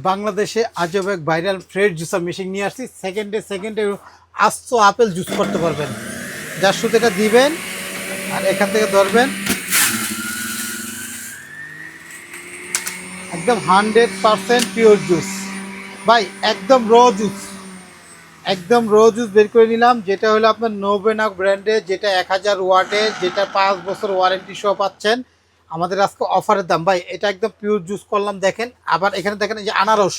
বাংলাদেশে আজব এক ভাইরাল ফ্রেশ জুসার মেশিন নিয়ে আসছি। সেকেন্ডে আস্ত আপেল জুস করতে পারবেন। যার শুধু এটা দিবেন আর এখান থেকে ধরবেন, একদম 100% পিওর জুস ভাই, একদম র জুস বের করে নিলাম। যেটা হলো আপনার নোভেনা ব্র্যান্ডের, যেটা 1000 ওয়াটের, যেটা 5 বছর ওয়ারেন্টি সহ পাচ্ছেন। আমাদের আজকে অফারের দাম ভাই, এটা একদম পিওর জুস করলাম। দেখেন, আবার এখানে দেখেন এই যে আনারস,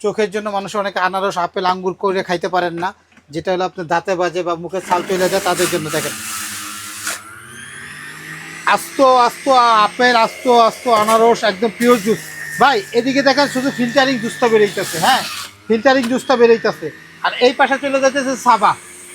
চোখের জন্য মানুষ অনেকে আনারস আপেল আঙ্গুর করে খাইতে পারেন না, যেটা হলো আপনার দাঁতে বাজে বা মুখে ছাল চলে যায়, তাদের জন্য দেখেন আস্ত আপেল, আস্ত আনারস, একদম পিওর জুস ভাই। এদিকে দেখেন শুধু ফিল্টারিং জুসটা বেরোইতেছে, হ্যাঁ ফিল্টারিং জুসটা বেরোইতেছে। আর এই পাশে চলে যাচ্ছে সাবা,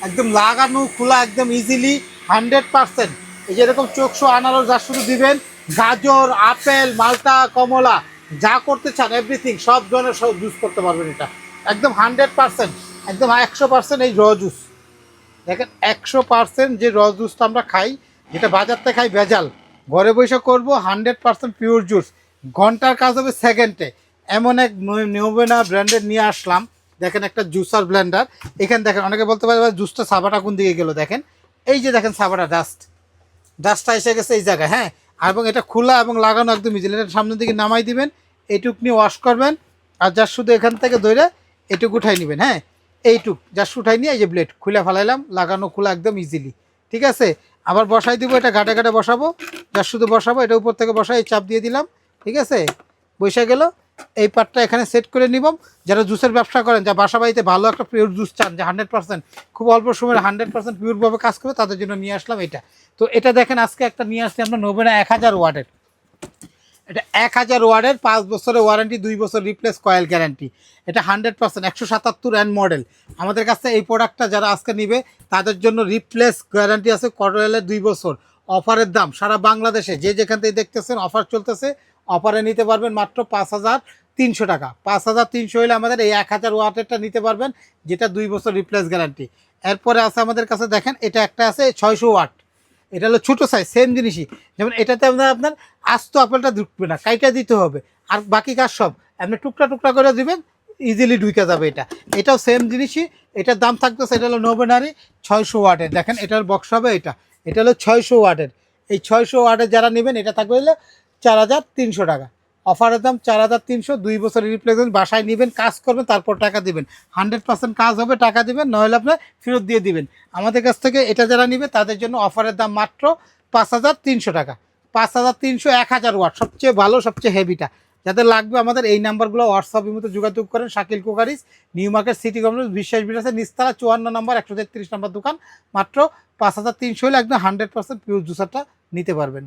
একদম লাগানো খোলা, একদম ইজিলি 100%। এই যে এরকম চোখশো আনারস যা শুধু দিবেন, গাজর, আপেল, মালটা, কমলা, যা করতে চান এভরিথিং, সব ধরনের সব জুস করতে পারবেন। এটা একদম 100%, একদম 100% এই র জুস। দেখেন 100% যে র জুসটা আমরা খাই, যেটা বাজার থেকে খাই ভেজাল, ঘরে বসে করবো 100% পিওর জুস। ঘন্টার কাজ হবে সেকেন্ডে। এমন এক নোভেনা ব্র্যান্ডের নিয়ে আসলাম। দেখেন একটা জুসার ব্লেন্ডার। এখানে দেখেন অনেকে বলতে পারে জুসটা সাবাটা কোন দিকে গেল, দেখেন এই যে দেখেন সাবাটা ডাস্টটা এসে গেছে এই জায়গায়, হ্যাঁ। এবং এটা খোলা এবং লাগানো একদম ইজিলি। এটা সামনের দিকে নামাই দিবেন, এইটুক নিয়ে ওয়াশ করবেন। আর যার শুধু এখান থেকে ধরে এটুক উঠাই নেবেন, হ্যাঁ এইটুক জাস্ট উঠাই নিয়ে এই যে ব্লেড খুলে ফেলাইলাম, লাগানো খোলা একদম ইজিলি, ঠিক আছে। আবার বসাই দিব, এটা ঘাটে বসাবো, যার শুধু বসাবো, এটা উপর থেকে বসাই চাপ দিয়ে দিলাম, ঠিক আছে, বসে গেল। এই পার্টটা এখানে সেট করে নিব। যারা জুসের ব্যবসা করেন, যা বাসা বাড়িতে ভালো একটা পিওর জুস চান, যে 100% খুব অল্প সময়ে 100% পিওরভাবে কাজ করবে, তাদের জন্য নিয়ে আসলাম এটা। তো এটা দেখেন আজকে একটা নিয়ে আসছি আমরা নোভেনা 1000 ওয়াটের। এটা 1000 ওয়ার্ডের, 5 বছরের ওয়ারেন্টি, 2 বছর রিপ্লেস কয়েল গ্যারান্টি। এটা 100% 177 অ্যান্ড মডেল। আমাদের কাছে এই প্রোডাক্টটা যারা আজকে নিবে তাদের জন্য রিপ্লেস গ্যারান্টি আছে কয়েলের 2 বছর। অফারের দাম সারা বাংলাদেশে যে যেখান থেকে দেখতেছেন অফার চলতেছে, অফারে নিতে পারবেন মাত্র 5300 টাকা। 5300 হলে আমাদের এই 1000 ওয়াটেরটা নিতে পারবেন, যেটা 2 বছর রিপ্লেস গ্যারান্টি। এরপরে আছে আমাদের কাছে দেখেন, এটা একটা আছে 600 ওয়াট। এটা হলো ছোটো সাইজ, সেম জিনিসই। যেমন এটাতে আপনার আস্ত আপেলটা ঢুকবে না, কাইটা দিতে হবে। আর বাকি কাজ সব আপনি টুকরা করে দিবেন, ইজিলি ঢুকে যাবে। এটাও সেম জিনিসই। এটার দাম থাকতেছে, এটা হলো নোভেনারি 600 ওয়াটের। দেখেন এটার বক্স হবে, এটা হলো 600 ওয়াটের। এই 600 ওয়াটের যারা নেবেন, এটা থাকবে হলো 4300 টাকা। অফারের দাম 4300, 2 বছরের রিপ্লেসমেন্ট। বাসায় নেবেন, কাজ করবেন, তারপর টাকা দিবেন। 100% কাজ হবে, টাকা দিবেন, নইলে আপনার ফেরত দিয়ে দিবেন। আমাদের কাছ থেকে এটা যারা নেবে তাদের জন্য অফারের দাম মাত্র 5300 টাকা। 5300, 1000 ওয়াট, সবচেয়ে ভালো, সবচেয়ে হেভিটা। যাদের লাগবে আমাদের এই নাম্বারগুলো হোয়াটসঅ্যাপের মধ্যে যোগাযোগ করেন। Shakil cookeries, new market, city complex, বিশ্বাস বিলাসের নিচতলা 54 নম্বর, 133 নম্বর দোকান। মাত্র 5300 হলে একদম 100% পিওর জুসারটা নিতে পারবেন।